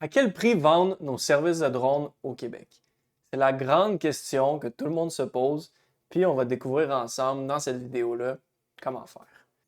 À quel prix vendent nos services de drone au Québec? C'est la grande question que tout le monde se pose, puis on va découvrir ensemble dans cette vidéo-là comment faire.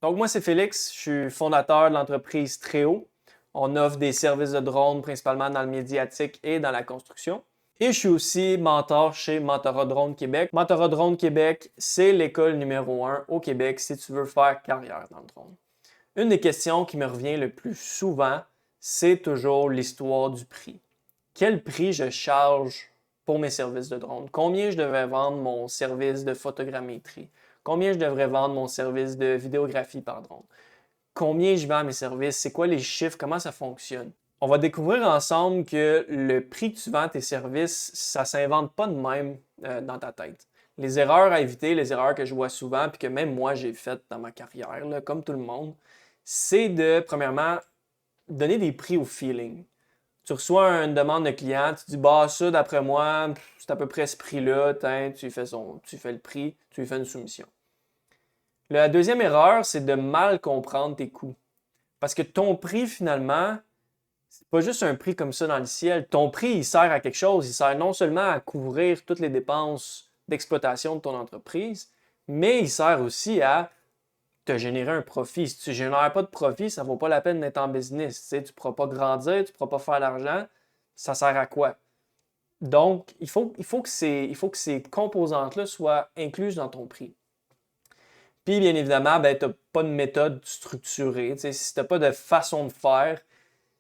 Donc moi c'est Félix, je suis fondateur de l'entreprise Tréo. On offre des services de drone principalement dans le médiatique et dans la construction. Et je suis aussi mentor chez Mentorat Drone Québec. Mentorat Drone Québec, c'est l'école numéro 1 au Québec si tu veux faire carrière dans le drone. Une des questions qui me revient le plus souvent, c'est toujours l'histoire du prix. Quel prix je charge pour mes services de drone? Combien je devrais vendre mon service de photogrammétrie? Combien je devrais vendre mon service de vidéographie par drone? Combien je vends mes services? C'est quoi les chiffres? Comment ça fonctionne? On va découvrir ensemble que le prix que tu vends tes services, ça ne s'invente pas de même dans ta tête. Les erreurs à éviter, les erreurs que je vois souvent, puis que même moi j'ai faites dans ma carrière, là, comme tout le monde, c'est de, premièrement, donner des prix au feeling. Tu reçois une demande de client, tu dis, bah, ça, d'après moi, c'est à peu près ce prix-là, tu fais le prix, tu lui fais une soumission. La deuxième erreur, c'est de mal comprendre tes coûts. Parce que ton prix, finalement, c'est pas juste un prix comme ça dans le ciel. Ton prix, il sert à quelque chose. Il sert non seulement à couvrir toutes les dépenses d'exploitation de ton entreprise, mais il sert aussi à te générer un profit. Si tu ne génères pas de profit, ça ne vaut pas la peine d'être en business. Tu sais, tu ne pourras pas grandir, tu ne pourras pas faire d'argent. Ça sert à quoi? Donc, il faut que ces composantes-là soient incluses dans ton prix. Puis, bien évidemment, ben, tu n'as pas de méthode structurée. Tu sais, si tu n'as pas de façon de faire,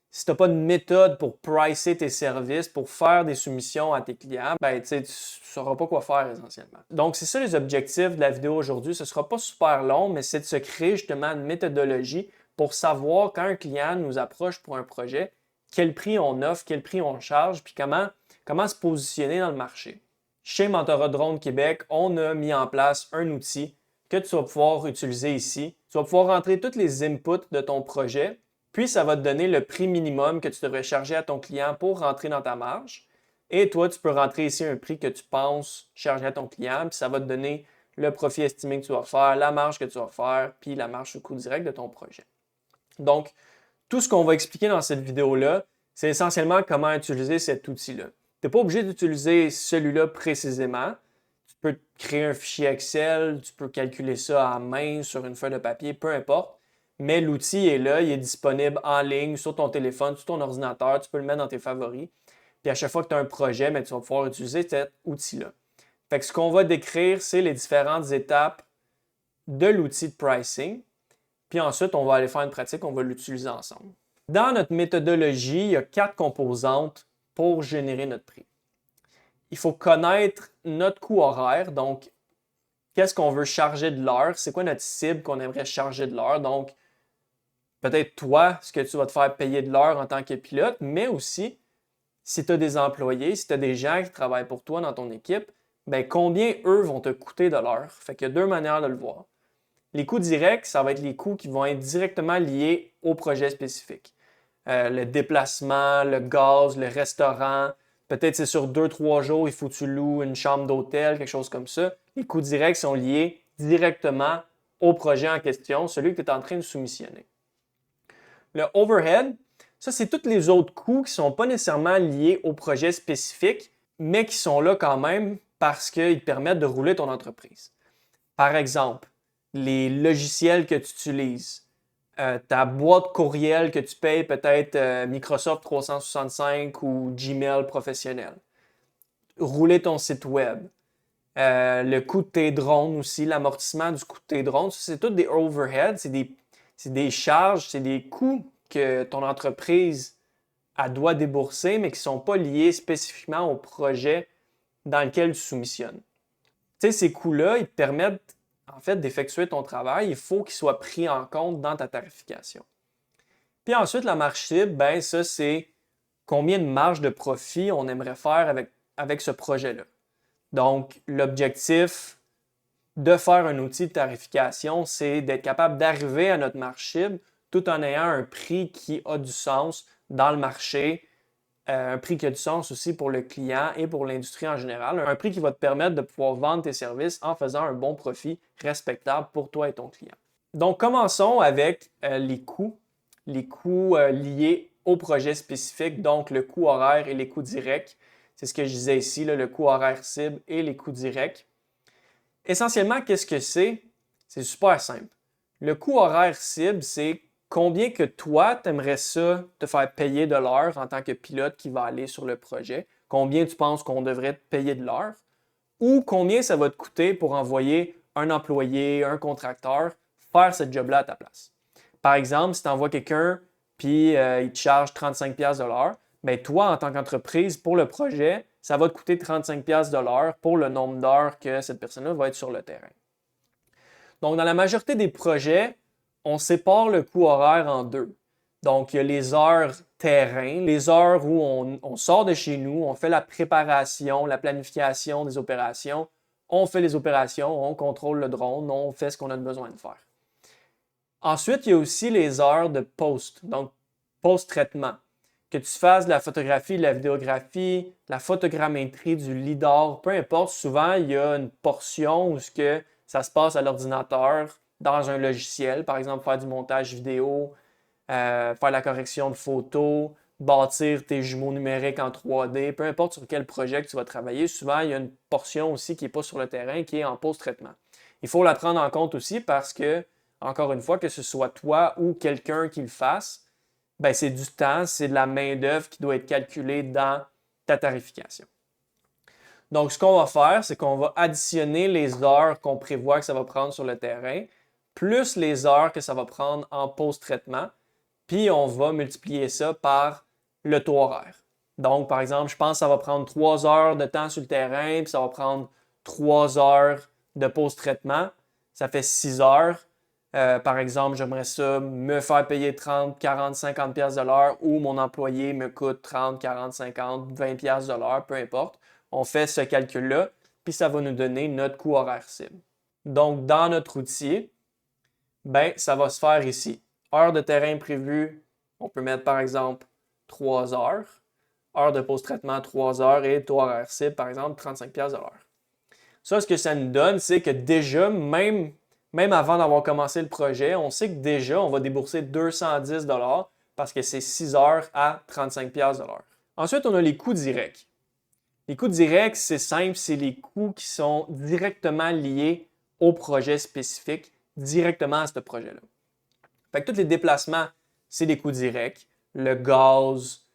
si tu n'as pas de méthode pour pricer tes services, pour faire des soumissions à tes clients, ben, tu ne sauras pas quoi faire essentiellement. Donc, c'est ça les objectifs de la vidéo aujourd'hui. Ce ne sera pas super long, mais c'est de se créer justement une méthodologie pour savoir quand un client nous approche pour un projet, quel prix on offre, quel prix on charge, puis comment se positionner dans le marché. Chez Mentorat Drone Québec, on a mis en place un outil que tu vas pouvoir utiliser ici. Tu vas pouvoir rentrer tous les inputs de ton projet, puis ça va te donner le prix minimum que tu devrais charger à ton client pour rentrer dans ta marge. Et toi, tu peux rentrer ici un prix que tu penses charger à ton client, puis ça va te donner le profit estimé que tu vas faire, la marge que tu vas faire, puis la marge sur coût direct de ton projet. Donc, tout ce qu'on va expliquer dans cette vidéo-là, c'est essentiellement comment utiliser cet outil-là. Tu n'es pas obligé d'utiliser celui-là précisément. Tu peux créer un fichier Excel, tu peux calculer ça à main sur une feuille de papier, peu importe. Mais l'outil est là, il est disponible en ligne, sur ton téléphone, sur ton ordinateur, tu peux le mettre dans tes favoris. Puis à chaque fois que tu as un projet, mais tu vas pouvoir utiliser cet outil-là. Fait que ce qu'on va décrire, c'est les différentes étapes de l'outil de pricing. Puis ensuite, on va aller faire une pratique, on va l'utiliser ensemble. Dans notre méthodologie, il y a 4 composantes pour générer notre prix. Il faut connaître notre coût horaire, donc qu'est-ce qu'on veut charger de l'heure, c'est quoi notre cible qu'on aimerait charger de l'heure. Donc, peut-être toi, ce que tu vas te faire payer de l'heure en tant que pilote, mais aussi si tu as des employés, si tu as des gens qui travaillent pour toi dans ton équipe, ben combien eux vont te coûter de l'heure. Fait qu'il y a deux manières de le voir. Les coûts directs, ça va être les coûts qui vont être directement liés au projet spécifique. Le déplacement, le gaz, le restaurant, peut-être c'est sur 2-3 jours, il faut que tu loues une chambre d'hôtel, quelque chose comme ça. Les coûts directs sont liés directement au projet en question, celui que tu es en train de soumissionner. Le overhead, ça, c'est tous les autres coûts qui ne sont pas nécessairement liés au projet spécifique, mais qui sont là quand même parce qu'ils te permettent de rouler ton entreprise. Par exemple, les logiciels que tu utilises, ta boîte courriel que tu payes peut-être Microsoft 365 ou Gmail professionnel, rouler ton site web, le coût de tes drones aussi, l'amortissement du coût de tes drones, c'est tous des overheads, c'est des charges, c'est des coûts que ton entreprise elle doit débourser, mais qui ne sont pas liés spécifiquement au projet dans lequel tu soumissionnes. Tu sais, ces coûts-là, ils te permettent en fait d'effectuer ton travail. Il faut qu'ils soient pris en compte dans ta tarification. Puis ensuite, la marge cible, ben ça, c'est combien de marge de profit on aimerait faire avec ce projet-là. Donc, l'objectif de faire un outil de tarification, c'est d'être capable d'arriver à notre marge cible tout en ayant un prix qui a du sens dans le marché, un prix qui a du sens aussi pour le client et pour l'industrie en général, un prix qui va te permettre de pouvoir vendre tes services en faisant un bon profit respectable pour toi et ton client. Donc, commençons avec les coûts liés au projet spécifique, donc le coût horaire et les coûts directs. C'est ce que je disais ici, là, le coût horaire cible et les coûts directs. Essentiellement, qu'est-ce que c'est? C'est super simple. Le coût horaire cible, c'est combien que toi, tu aimerais ça te faire payer de l'heure en tant que pilote qui va aller sur le projet. Combien tu penses qu'on devrait te payer de l'heure? Ou combien ça va te coûter pour envoyer un employé, un contracteur, faire ce job-là à ta place. Par exemple, si tu envoies quelqu'un puis il te charge 35$ de l'heure, bien toi, en tant qu'entreprise, pour le projet, ça va te coûter 35$ de l'heure pour le nombre d'heures que cette personne-là va être sur le terrain. Donc, dans la majorité des projets, on sépare le coût horaire en deux. Donc, il y a les heures terrain, les heures où on sort de chez nous, on fait la préparation, la planification des opérations, on fait les opérations, on contrôle le drone, on fait ce qu'on a besoin de faire. Ensuite, il y a aussi les heures de post, donc post-traitement. Que tu fasses de la photographie, de la vidéographie, la photogrammétrie, du lidar, peu importe, souvent il y a une portion où ça se passe à l'ordinateur, dans un logiciel, par exemple faire du montage vidéo, faire la correction de photos, bâtir tes jumeaux numériques en 3D, peu importe sur quel projet que tu vas travailler, souvent il y a une portion aussi qui n'est pas sur le terrain, qui est en post-traitement. Il faut la prendre en compte aussi parce que, encore une fois, que ce soit toi ou quelqu'un qui le fasse, ben c'est du temps, c'est de la main-d'œuvre qui doit être calculée dans ta tarification. Donc, ce qu'on va faire, c'est qu'on va additionner les heures qu'on prévoit que ça va prendre sur le terrain, plus les heures que ça va prendre en post-traitement, puis on va multiplier ça par le taux horaire. Donc, par exemple, je pense que ça va prendre 3 heures de temps sur le terrain, puis ça va prendre 3 heures de post-traitement. Ça fait 6 heures. Par exemple, j'aimerais ça me faire payer 30, 40, 50 pièces de l'heure ou mon employé me coûte 30, 40, 50, 20 pièces de l'heure, peu importe. On fait ce calcul-là, puis ça va nous donner notre coût horaire cible. Donc, dans notre outil, ben, ça va se faire ici. Heure de terrain prévue, on peut mettre par exemple 3 heures. Heure de post-traitement, 3 heures et taux horaire cible, par exemple, 35$ de l'heure. Ça, ce que ça nous donne, c'est que déjà, même avant d'avoir commencé le projet, on sait que déjà, on va débourser 210$ parce que c'est 6 heures à 35$ de l'heure. Ensuite, on a les coûts directs. Les coûts directs, c'est simple, c'est les coûts qui sont directement liés au projet spécifique, directement à ce projet-là. Fait que tous les déplacements, c'est des coûts directs. Le gaz,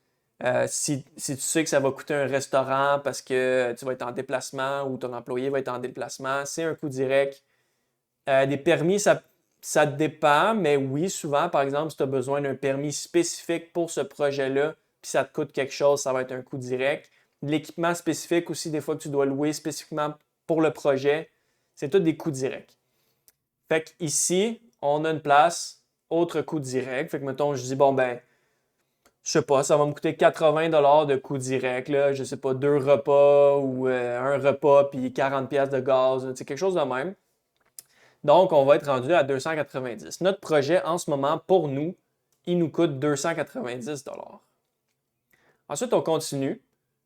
si tu sais que ça va coûter un restaurant parce que tu vas être en déplacement ou ton employé va être en déplacement, c'est un coût direct. Des permis, ça dépend, mais oui, souvent, par exemple, si tu as besoin d'un permis spécifique pour ce projet-là, puis ça te coûte quelque chose, ça va être un coût direct. De l'équipement spécifique aussi, des fois que tu dois louer spécifiquement pour le projet, c'est tout des coûts directs. Fait qu'ici, on a une place, autre coût direct. Fait que, mettons, je dis, bon, ben, je sais pas, ça va me coûter 80$ de coût direct, là. Je sais pas, 2 repas ou un repas puis 40$ de gaz, c'est quelque chose de même. Donc, on va être rendu à 290. Notre projet, en ce moment, pour nous, il nous coûte 290$. Ensuite, on continue.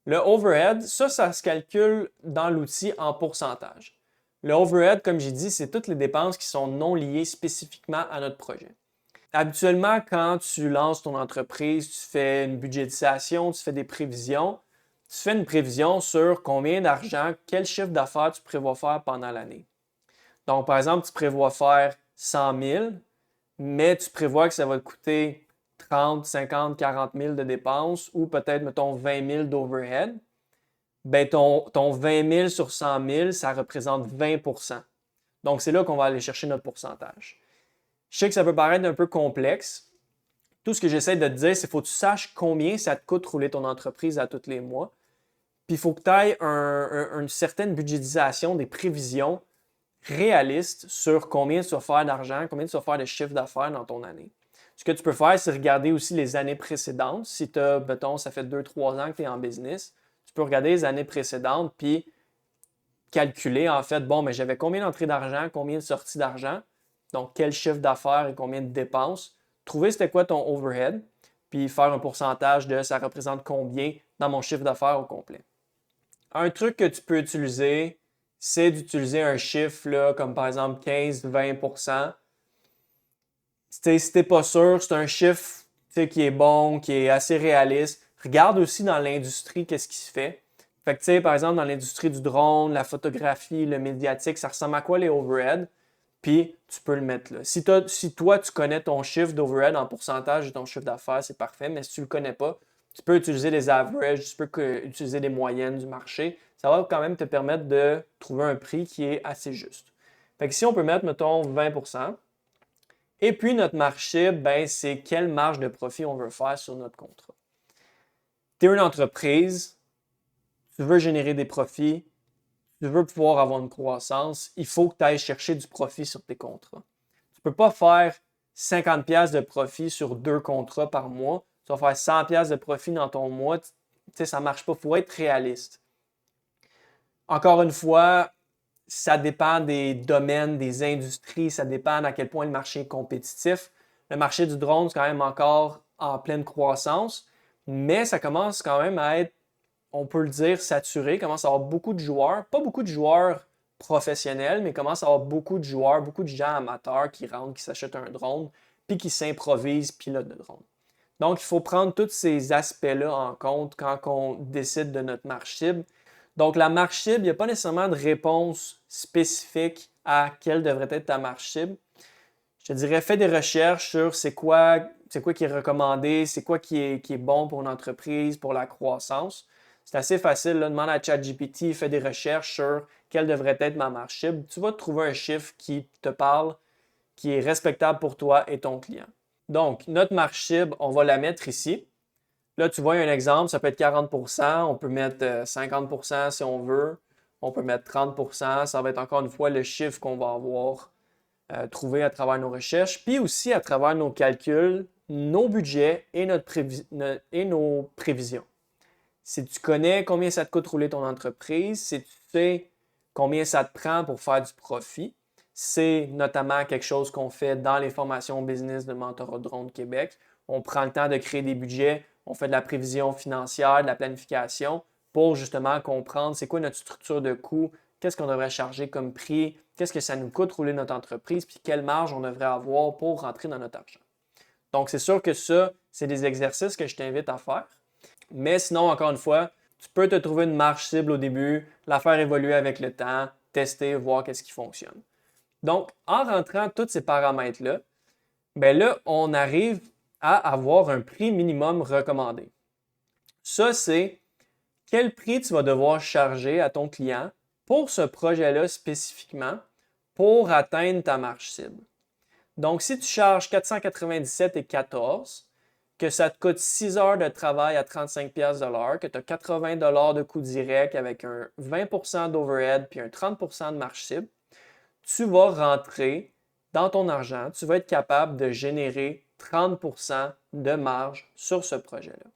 Le overhead, ça se calcule dans l'outil en pourcentage. Le overhead, comme j'ai dit, c'est toutes les dépenses qui sont non liées spécifiquement à notre projet. Habituellement, quand tu lances ton entreprise, tu fais une budgétisation, tu fais des prévisions, tu fais une prévision sur combien d'argent, quel chiffre d'affaires tu prévois faire pendant l'année. Donc, par exemple, tu prévois faire 100 000, mais tu prévois que ça va te coûter 30, 50, 40 000 de dépenses ou peut-être, mettons, 20 000 d'overhead. Ben ton 20 000 sur 100 000, ça représente 20%. Donc, c'est là qu'on va aller chercher notre pourcentage. Je sais que ça peut paraître un peu complexe. Tout ce que j'essaie de te dire, c'est qu'il faut que tu saches combien ça te coûte rouler ton entreprise à tous les mois. Puis, il faut que tu ailles une certaine budgétisation, des prévisions réalistes sur combien tu vas faire d'argent, combien tu vas faire de chiffre d'affaires dans ton année. Ce que tu peux faire, c'est regarder aussi les années précédentes. Si tu as, mettons, ça fait 2-3 ans que tu es en business, tu peux regarder les années précédentes puis calculer en fait, bon, mais j'avais combien d'entrées d'argent, combien de sorties d'argent, donc quel chiffre d'affaires et combien de dépenses. Trouver c'était quoi ton overhead, puis faire un pourcentage de ça représente combien dans mon chiffre d'affaires au complet. Un truc que tu peux utiliser, c'est d'utiliser un chiffre là, comme par exemple 15-20%. Si tu n'es pas sûr, c'est un chiffre sais, qui est bon, qui est assez réaliste. Regarde aussi dans l'industrie qu'est-ce qui se fait. Fait que, tu sais, par exemple, dans l'industrie du drone, la photographie, le médiatique, ça ressemble à quoi les overhead? Puis, tu peux le mettre là. Si toi, tu connais ton chiffre d'overhead en pourcentage de ton chiffre d'affaires, c'est parfait. Mais si tu ne le connais pas, tu peux utiliser les averages, tu peux utiliser les moyennes du marché. Ça va quand même te permettre de trouver un prix qui est assez juste. Fait que si on peut mettre, mettons, 20%. Et puis, notre marché, ben, c'est quelle marge de profit on veut faire sur notre contrat. Tu es une entreprise, tu veux générer des profits, tu veux pouvoir avoir une croissance, il faut que tu ailles chercher du profit sur tes contrats. Tu ne peux pas faire 50$ de profit sur 2 contrats par mois. Tu vas faire 100$ de profit dans ton mois. Tu sais, ça ne marche pas. Il faut être réaliste. Encore une fois, ça dépend des domaines, des industries, ça dépend à quel point le marché est compétitif. Le marché du drone, c'est quand même encore en pleine croissance, mais ça commence quand même à être, on peut le dire, saturé. Il commence à avoir beaucoup de joueurs, pas beaucoup de joueurs professionnels, mais il commence à avoir beaucoup de joueurs, beaucoup de gens amateurs qui rentrent, qui s'achètent un drone, puis qui s'improvisent pilote de drone. Donc, il faut prendre tous ces aspects-là en compte quand on décide de notre marche cible. Donc, la marche cible, il n'y a pas nécessairement de réponse spécifique à quelle devrait être ta marche cible. Je te dirais, fais des recherches sur c'est quoi qui est recommandé, c'est quoi qui est bon pour une entreprise, pour la croissance. C'est assez facile, là, demande à ChatGPT, fais des recherches sur quelle devrait être ma marche cible. Tu vas trouver un chiffre qui te parle, qui est respectable pour toi et ton client. Donc, notre marche cible, on va la mettre ici. Là, tu vois, il y a un exemple, ça peut être 40%, on peut mettre 50% si on veut, on peut mettre 30%, ça va être encore une fois le chiffre qu'on va avoir trouvé à travers nos recherches, puis aussi à travers nos calculs, nos budgets et nos prévisions. Si tu connais combien ça te coûte rouler ton entreprise, si tu sais combien ça te prend pour faire du profit, c'est notamment quelque chose qu'on fait dans les formations business de Mentorat Drone Québec. On prend le temps de créer des budgets, on fait de la prévision financière, de la planification pour justement comprendre c'est quoi notre structure de coûts, qu'est-ce qu'on devrait charger comme prix, qu'est-ce que ça nous coûte rouler notre entreprise, puis quelle marge on devrait avoir pour rentrer dans notre argent. Donc, c'est sûr que ça, c'est des exercices que je t'invite à faire. Mais sinon, encore une fois, tu peux te trouver une marge cible au début, la faire évoluer avec le temps, tester, voir qu'est-ce qui fonctionne. Donc, en rentrant tous ces paramètres-là, bien là, on arrive à avoir un prix minimum recommandé. Ça, c'est quel prix tu vas devoir charger à ton client pour ce projet-là spécifiquement pour atteindre ta marge cible. Donc, si tu charges 497,14, que ça te coûte 6 heures de travail à 35$ de l'heure, que tu as 80$ de coût direct avec un 20% d'overhead puis un 30% de marge cible, tu vas rentrer dans ton argent, tu vas être capable de générer 30% de marge sur ce projet-là.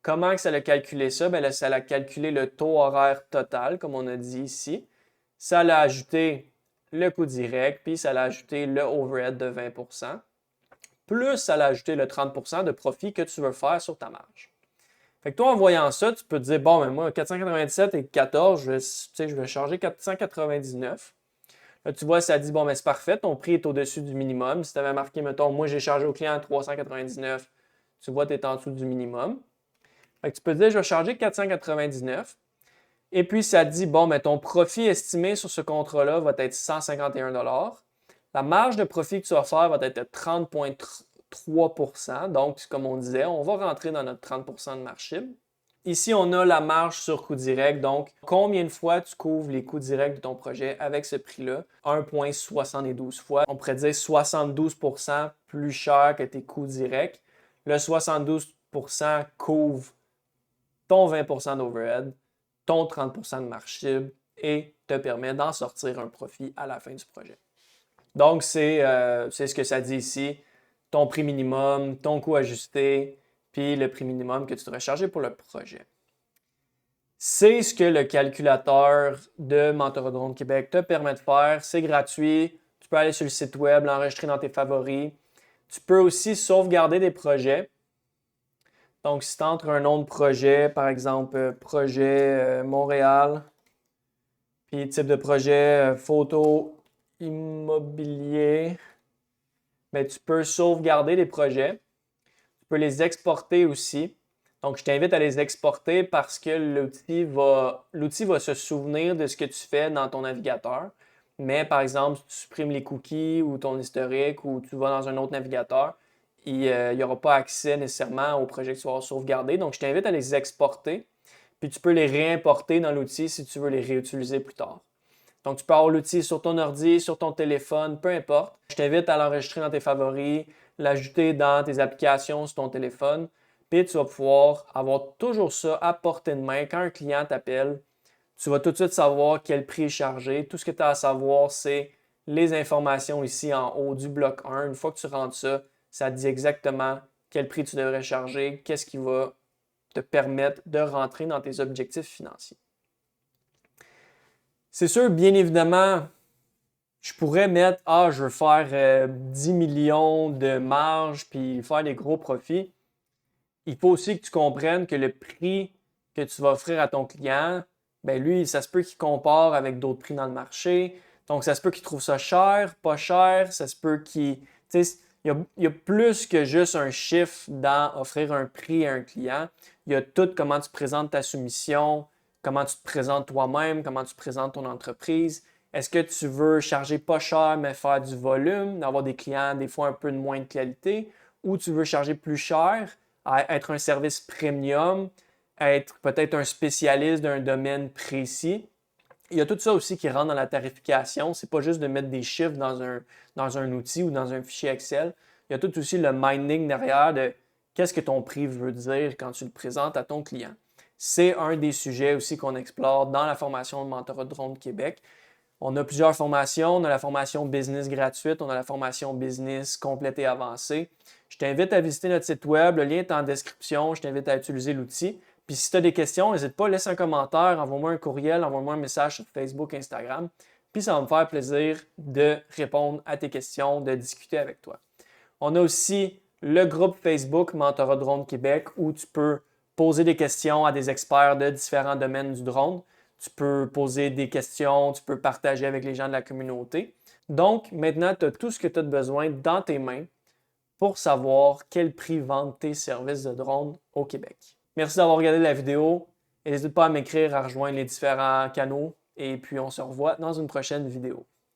Comment que ça a calculé ça? Bien, là, ça a calculé le taux horaire total, comme on a dit ici. Ça a ajouté le coût direct, puis ça a ajouté le overhead de 20%, plus ça a ajouté le 30% de profit que tu veux faire sur ta marge. Fait que toi, en voyant ça, tu peux te dire, bon, mais moi, 497 et 14, je vais charger 499. Là, tu vois, ça dit, bon, mais c'est parfait, ton prix est au-dessus du minimum. Si tu avais marqué, mettons, moi, j'ai chargé au client 399, tu vois, tu es en dessous du minimum. Fait que tu peux te dire, je vais charger 499. Et puis, ça te dit, bon, mais ton profit estimé sur ce contrat-là va être 151$. La marge de profit que tu vas faire va être 30,3%. Donc, comme on disait, on va rentrer dans notre 30% de marge cible. Ici, on a la marge sur coût direct. Donc, combien de fois tu couvres les coûts directs de ton projet avec ce prix-là? 1,72 fois. On pourrait dire 72% plus cher que tes coûts directs. Le 72% couvre ton 20% d'overhead, ton 30% de marge cible et te permet d'en sortir un profit à la fin du projet. Donc, c'est ce que ça dit ici. Ton prix minimum, ton coût ajusté, puis le prix minimum que tu devrais charger pour le projet. C'est ce que le calculateur de Mentorat Drone Québec te permet de faire. C'est gratuit. Tu peux aller sur le site web, l'enregistrer dans tes favoris. Tu peux aussi sauvegarder des projets. Donc, si tu entres un nom de projet, par exemple, projet Montréal, puis type de projet photo immobilier, bien, tu peux sauvegarder les projets. Tu peux les exporter aussi. Donc, je t'invite à les exporter parce que l'outil va se souvenir de ce que tu fais dans ton navigateur. Mais par exemple, si tu supprimes les cookies ou ton historique ou tu vas dans un autre navigateur, il n'y aura pas accès nécessairement au projet que tu vas sauvegarder. Donc, je t'invite à les exporter. Puis tu peux les réimporter dans l'outil si tu veux les réutiliser plus tard. Donc, tu peux avoir l'outil sur ton ordi, sur ton téléphone, peu importe. Je t'invite à l'enregistrer dans tes favoris, l'ajouter dans tes applications sur ton téléphone. Puis tu vas pouvoir avoir toujours ça à portée de main. Quand un client t'appelle, tu vas tout de suite savoir quel prix est chargé. Tout ce que tu as à savoir, c'est les informations ici en haut du bloc 1. Une fois que tu rentres ça, ça te dit exactement quel prix tu devrais charger, qu'est-ce qui va te permettre de rentrer dans tes objectifs financiers. C'est sûr, bien évidemment, je pourrais mettre, je veux faire 10 millions de marge puis faire des gros profits. Il faut aussi que tu comprennes que le prix que tu vas offrir à ton client, ben lui, ça se peut qu'il compare avec d'autres prix dans le marché. Donc, ça se peut qu'il trouve ça cher, pas cher. Ça se peut qu'il. Tu sais, il y a plus que juste un chiffre dans offrir un prix à un client. Il y a tout comment tu présentes ta soumission, comment tu te présentes toi-même, comment tu présentes ton entreprise. Est-ce que tu veux charger pas cher mais faire du volume, d'avoir des clients des fois un peu de moins de qualité, ou tu veux charger plus cher, être un service premium, être peut-être un spécialiste d'un domaine précis. Il y a tout ça aussi qui rentre dans la tarification. C'est pas juste de mettre des chiffres dans un outil ou dans un fichier Excel. Il y a tout aussi le mining derrière de qu'est-ce que ton prix veut dire quand tu le présentes à ton client. C'est un des sujets aussi qu'on explore dans la formation de Mentorat Drone Québec. On a plusieurs formations. On a la formation business gratuite, on a la formation business complète et avancée. Je t'invite à visiter notre site web. Le lien est en description. Je t'invite à utiliser l'outil. Puis si tu as des questions, n'hésite pas, laisse un commentaire, envoie-moi un courriel, envoie-moi un message sur Facebook, Instagram. Puis ça va me faire plaisir de répondre à tes questions, de discuter avec toi. On a aussi le groupe Facebook Mentorat Drone Québec où tu peux poser des questions à des experts de différents domaines du drone. Tu peux poser des questions, tu peux partager avec les gens de la communauté. Donc, maintenant, tu as tout ce que tu as besoin dans tes mains pour savoir quel prix vendent tes services de drone au Québec. Merci d'avoir regardé la vidéo. N'hésite pas à m'écrire, à rejoindre les différents canaux et puis on se revoit dans une prochaine vidéo.